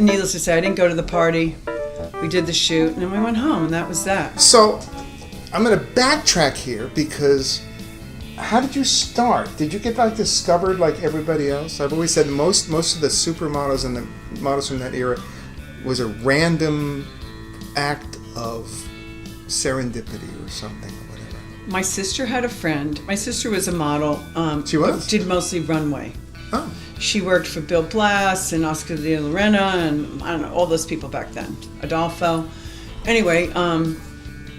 Needless to say, I didn't go to the party. We did the shoot, and then we went home, and that was that. So, I'm going to backtrack here because how did you start? Did you get discovered like everybody else? I've always said most of the supermodels and the models from that era was a random act of serendipity or something or whatever. My sister had a friend. My sister was a model. She was? Did mostly runway. Oh. She worked for Bill Blass and Oscar de la Renta and I don't know, all those people back then. Adolfo. Anyway,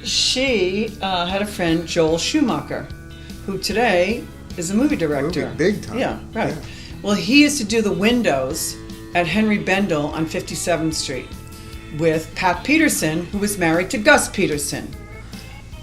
she had a friend, Joel Schumacher, who today is a movie director. Big time. Yeah, right. Yeah. Well, he used to do the windows at Henry Bendel on 57th Street with Pat Peterson, who was married to Gus Peterson.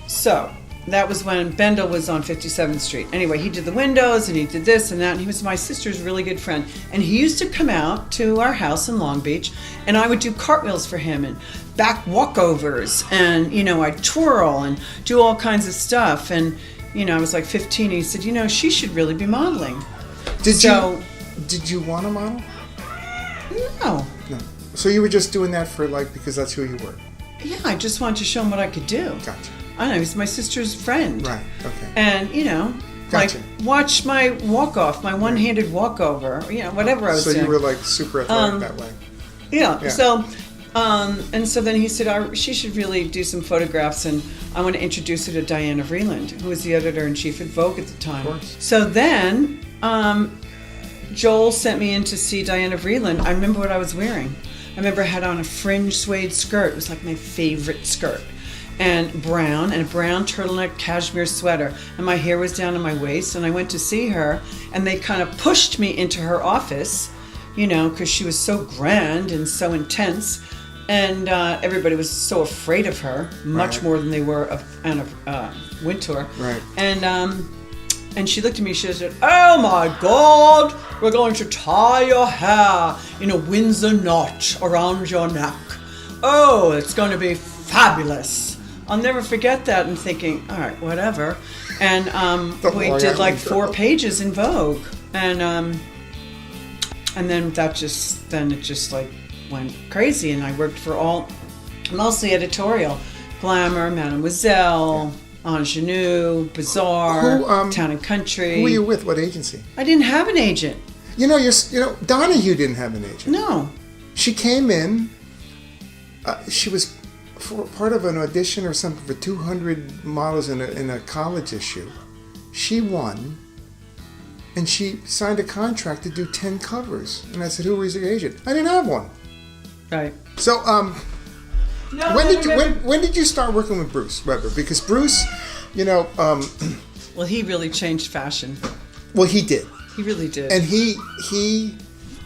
So that was when Bendel was on 57th Street. Anyway, he did the windows and he did this and that, and he was my sister's really good friend. And he used to come out to our house in Long Beach, and I would do cartwheels for him and back walkovers, and I'd twirl and do all kinds of stuff. And I was like 15, and he said, she should really be modeling. Did you want to model? No. So you were just doing that for because that's who you were? Yeah, I just wanted to show him what I could do. Gotcha. I know, he's my sister's friend. Right, okay. And, Gotcha. watch my walk-off, my one-handed walkover, whatever I was doing. So you were super athletic that way. Yeah. So, and so then he said, she should really do some photographs, and I want to introduce her to Diana Vreeland, who was the editor-in-chief at Vogue at the time. Of course. So then, Joel sent me in to see Diana Vreeland. I remember what I was wearing. I remember I had on a fringe suede skirt. It was like my favorite skirt. And a brown turtleneck cashmere sweater, and my hair was down to my waist, and I went to see her, and they kind of pushed me into her office, because she was so grand and so intense, and everybody was so afraid of her, much more than they were of Anna Wintour. Right. And she looked at me, she said, "Oh my God, we're going to tie your hair in a Windsor knot around your neck. Oh, it's going to be fabulous." I'll never forget that, and thinking, all right, whatever. And we did 4 pages in Vogue, and then it just went crazy, and I worked for mostly editorial, Glamour, Mademoiselle, Ingenue, Bazaar, Town and Country. Who were you with? What agency? I didn't have an agent. Donahue didn't have an agent. No. She came in. She was part of an audition or something for 200 models in a college issue. She won, and she signed a contract to do 10 covers. And I said, "Who was your agent?" I didn't have one. Right. So, when did you start working with Bruce Weber? Because Bruce, well, he really changed fashion. Well, he did. He really did. And he,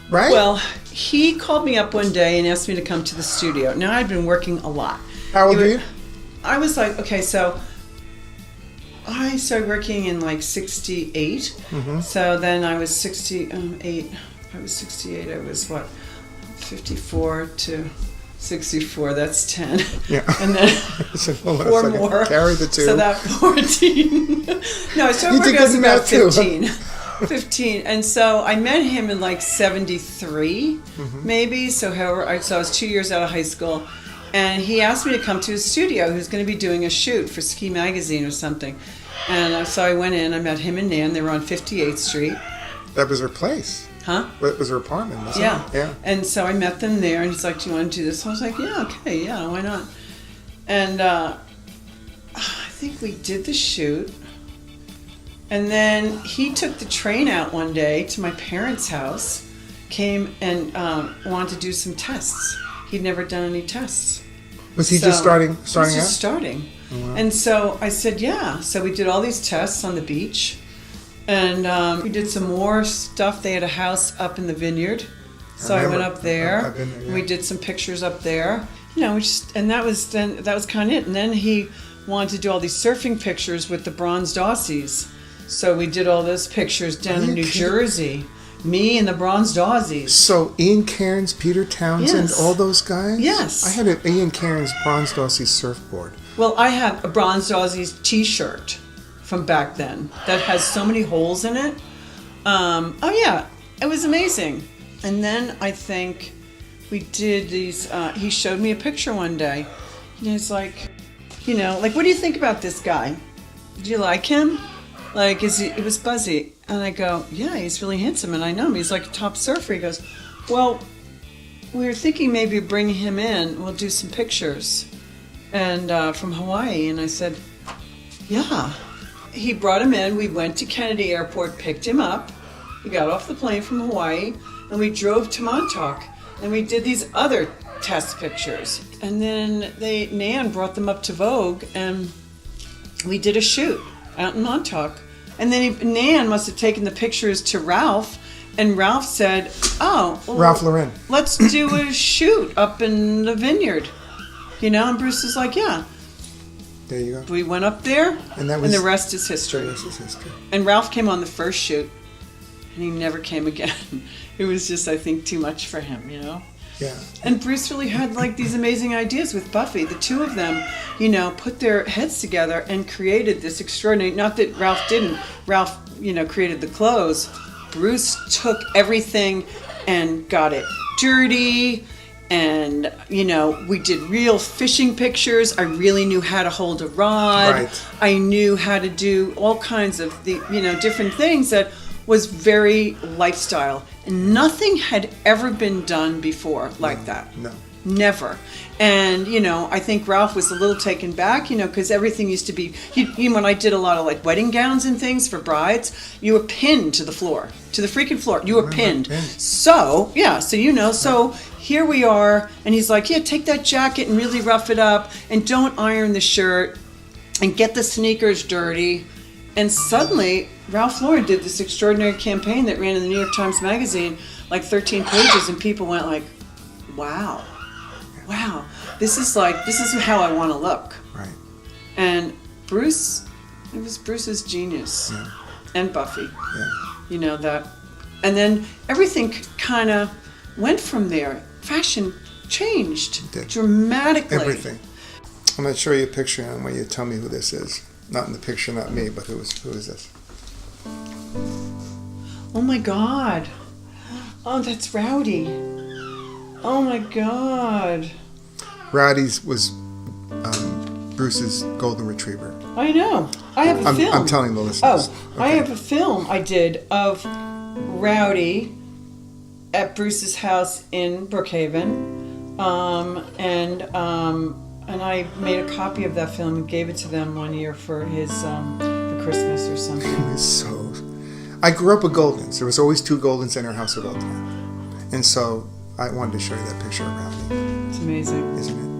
right? Well, he called me up one day and asked me to come to the studio. Now, I'd been working a lot. How old were you? I was so I started working in 68. Mm-hmm. So then I was 68. I was 68. I was 54 to 64. That's 10. Yeah. And then so, 4 more. Carry the 2. So that 14. No, I started working. I was about 15. 15, and so I met him in 73, maybe. So I was 2 years out of high school, and he asked me to come to his studio. He was going to be doing a shoot for Ski Magazine or something, and so I went in. I met him and Nan. They were on 58th Street. That was her place. Huh? It was her apartment, wasn't it? Yeah. And so I met them there, and he's like, "Do you want to do this?" I was like, "Yeah, okay, yeah, why not?" And I think we did the shoot. And then he took the train out one day to my parents' house, came and wanted to do some tests. He'd never done any tests. Was he just starting he was just out? Starting. Oh, wow. And so I said, yeah. So we did all these tests on the beach. And we did some more stuff. They had a house up in the vineyard. So I went up there. I've been there, yeah. We did some pictures up there. And that was kind of it. And then he wanted to do all these surfing pictures with the bronzed Aussies. So we did all those pictures down in New Jersey. Me and the Bronzed Aussies. So Ian Cairns, Peter Townsend, Yes. all those guys? Yes. I had an Ian Cairns Bronzed Aussie surfboard. Well, I have a Bronzed Aussies t-shirt from back then that has so many holes in it. Oh yeah, it was amazing. And then I think we did these, he showed me a picture one day. And he's like, you know, like, what do you think about this guy? Do you like him? Like, it was Buzzy. And I go, yeah, he's really handsome, and I know him. He's like a top surfer. He goes, well, we were thinking maybe bringing him in. We'll do some pictures, and from Hawaii. And I said, yeah. He brought him in. We went to Kennedy Airport, picked him up. He got off the plane from Hawaii, and we drove to Montauk, and we did these other test pictures. And then Nan brought them up to Vogue, and we did a shoot out in Montauk. And then Nan must have taken the pictures to Ralph, and Ralph said, oh, well, Ralph Lauren. let's do a shoot up in the vineyard. You know, and Bruce is like, yeah. There you go. We went up there, And the rest is history. The rest is history. And Ralph came on the first shoot, and he never came again. It was just, I think, too much for him, you know? Yeah. And Bruce really had like these amazing ideas with Buffy. The two of them, you know, put their heads together and created this extraordinary, not that Ralph didn't. Ralph, you know, created the clothes. Bruce took everything and got it dirty. And, you know, we did real fishing pictures. I really knew how to hold a rod. Right. I knew how to do all kinds of the, you know, different things that was very lifestyle. And nothing had ever been done before like that. No. Never. And, you know, I think Ralph was a little taken back, you know, because everything used to be, when I did a lot of like wedding gowns and things for brides, you were pinned to the floor, to the freaking floor. You were pinned. So, yeah, so, you know, so here we are. And he's like, yeah, take that jacket and really rough it up and don't iron the shirt and get the sneakers dirty. And suddenly, Ralph Lauren did this extraordinary campaign that ran in the New York Times Magazine, like 13 pages, and people went like, wow, this is how I want to look. Right. And Bruce, it was Bruce's genius. Yeah. And Buffy. Yeah. You know, that. And then everything kind of went from there. Fashion changed dramatically. Everything. I'm going to show you a picture and I want you to tell me who this is. Not in the picture, not me, but who is this? Oh my God. Oh, that's Rowdy. Oh my God. Rowdy's was Bruce's golden retriever. I know. I have a film. I'm telling the listeners. Oh, okay. I have a film I did of Rowdy at Bruce's house in Brookhaven. And I made a copy of that film and gave it to them one year for his for Christmas or something. It was so. I grew up with Goldens. There was always 2 Goldens in our house at all time, and so I wanted to show you that picture of Rowdy. It's amazing, isn't it?